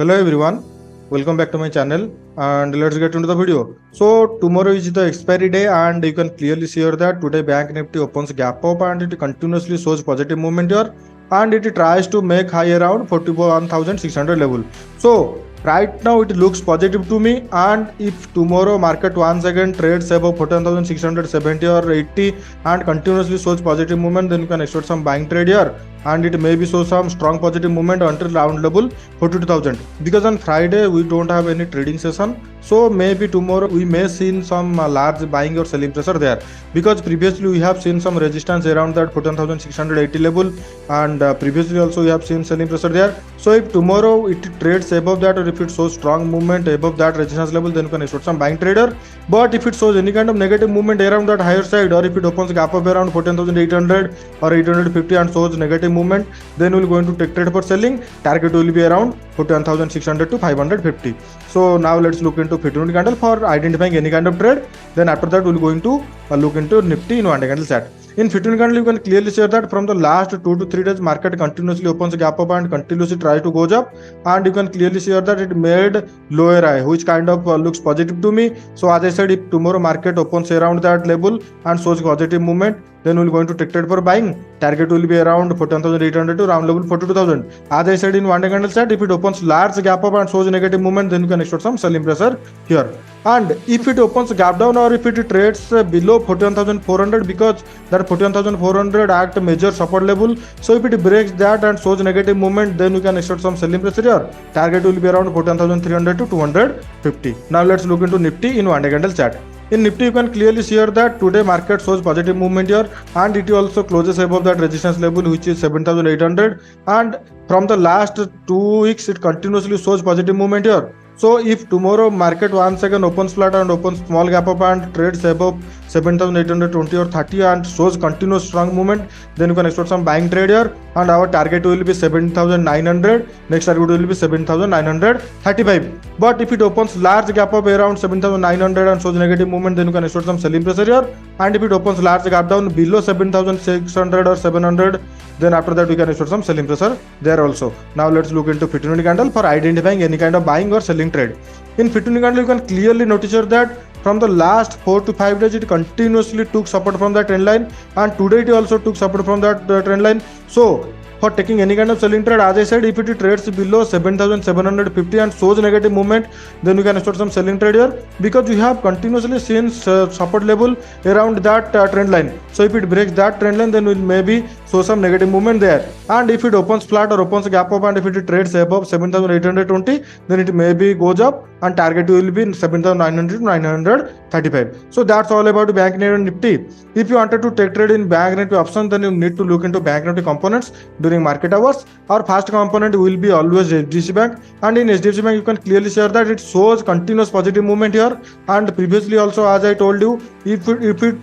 Hello everyone, welcome back to my channel and let's get into the video. So tomorrow is the expiry day and you can clearly see here that today Bank Nifty opens gap up and it continuously shows positive movement here and it tries to make high around 41,600 level. So right now it looks positive to me, and if tomorrow market once again trades above 14,670 or 80 and continuously shows positive movement, then you can expect some buying trade here and it may be show some strong positive movement until round level 42,000, because on Friday we don't have any trading session, so maybe tomorrow we may see some large buying or selling pressure there, because previously we have seen some resistance around that 14,680 level and previously also we have seen selling pressure there. So if tomorrow it trades above that or if it shows strong movement above that resistance level, then you can expect some buying trader. But if it shows any kind of negative movement around that higher side, or if it opens gap up around 14,800 or 850 and shows negative movement, then we will going to take trade for selling. Target will be around 14,600 to 550. So now let's look into 50-minute candle for identifying any kind of trade. Then after that we will going to look into Nifty in one day candle chart. In 15 candle, you can clearly see that from the last 2 to 3 days, market continuously opens a gap up and continuously tries to go up, and you can clearly see that it made lower high, which kind of looks positive to me. So as I said, if tomorrow market opens around that level and shows positive movement, then we're going to take trade for buying. Target will be around 14,800 to round level 42,000. As I said in one day candle chart, if it opens large gap up and shows negative movement, then you can expect some selling pressure here. And if it opens gap down or if it trades below 41,400, because that 41,400 act major support level, so if it breaks that and shows negative movement, then you can expect some selling pressure here. Target will be around 14,300 to 250. Now let's look into Nifty in one day candle chart. In Nifty, you can clearly see here that today market shows positive movement here and it also closes above that resistance level, which is 7,800, and from the last 2 weeks it continuously shows positive movement here. So if tomorrow market once again opens flat and opens small gap up and trades above 7,820 or 30 and shows continuous strong movement, then you can expect some buying trade here, and our target will be 7,900. Next target will be 7,935. But if it opens large gap up around 7,900 and shows negative movement, then you can expect some selling pressure here. And if it opens large gap down below 7,600 or 700, then after that we can expect some selling pressure there also. Now let's look into 15-minute candle for identifying any kind of buying or selling trade. In 15-minute candle, you can clearly notice here that from the last 4 to 5 days it continuously took support from that trend line, and today it also took support from that trend line. So for taking any kind of selling trade, as I said, if it trades below 7,750 and shows negative movement, then you can start some selling trade here, because you have continuously seen support level around that trend line. So if it breaks that trend line, then we'll maybe show some negative movement there. And if it opens flat or opens gap up and if it trades above 7,820, then it maybe goes up and target will be 7,900 to 935. So that's all about Bank Nifty and Nifty. If you wanted to take trade in Bank Nifty options, then you need to look into Bank Nifty components during market hours. Our first component will be always HDFC Bank, and in HDFC Bank you can clearly see that it shows continuous positive movement here, and previously also, as I told you, if it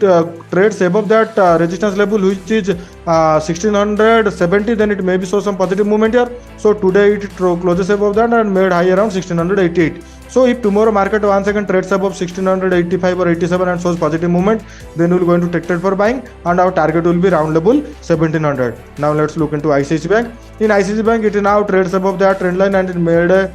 trades above that resistance level, which is 1670, then it may be show some positive movement here. So today it closes above that and made high around 1688. So if tomorrow market once again trades above 1685 or 87 and shows positive movement, then we will going to take trade for buying, and our target will be round level 1700. Now let's look into ICICI Bank. In ICICI Bank, it now trades above that trend line and it made a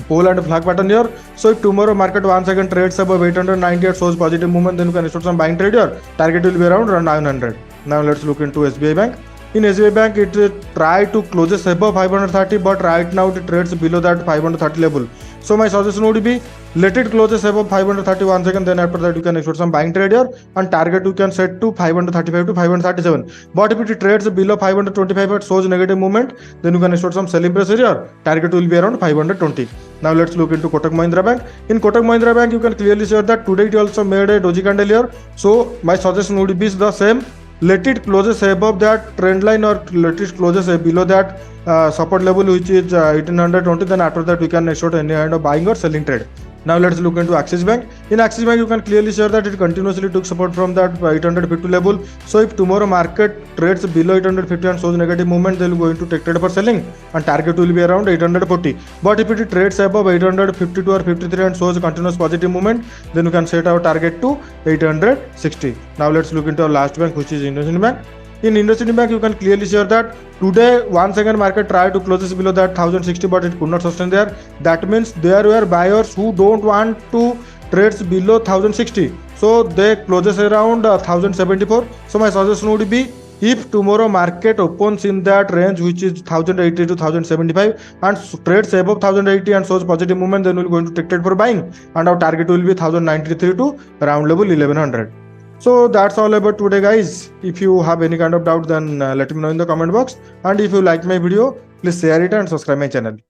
pole and a flag pattern here. So if tomorrow market once again trades above 890 and shows positive movement, then you can start some buying trade here. Target will be around 900. Now let's look into SBI Bank. In SBI Bank, it tried to closes above 530, but right now it trades below that 530 level. So my suggestion would be, let it closes above 530 once again, then after that you can expect some buying trade here, and target you can set to 535 to 537. But if it trades below 525 but shows negative movement, then you can expect some selling pressure here. Target will be around 520. Now let's look into Kotak Mahindra Bank. In Kotak Mahindra Bank, you can clearly see that today it also made a doji candle here. So my suggestion would be the same. Let it closes above that trend line or let it closes below that support level, which is 1820, then after that we can expect any kind of buying or selling trade. Now let's look into Axis Bank. In Axis Bank, you can clearly see that it continuously took support from that 850 level. So if tomorrow market trades below 850 and shows negative movement, they will going to take trade for selling, and target will be around 840. But if it trades above 852 or 53 and shows continuous positive movement, then you can set our target to 860. Now let's look into our last bank, which is IndusInd Bank. In IndusInd Bank, you can clearly see that today once again market tried to close this below that 1060, but it could not sustain there. That means there were buyers who don't want to trades below 1060, so they closes around 1074. So my suggestion would be, if tomorrow market opens in that range which is 1080 to 1075 and trades above 1080 and shows positive movement, then we're going to take trade for buying, and our target will be 1093 to around level 1100. So that's all about today, guys. If you have any kind of doubt, then let me know in the comment box, and if you like my video, please share it and subscribe my channel.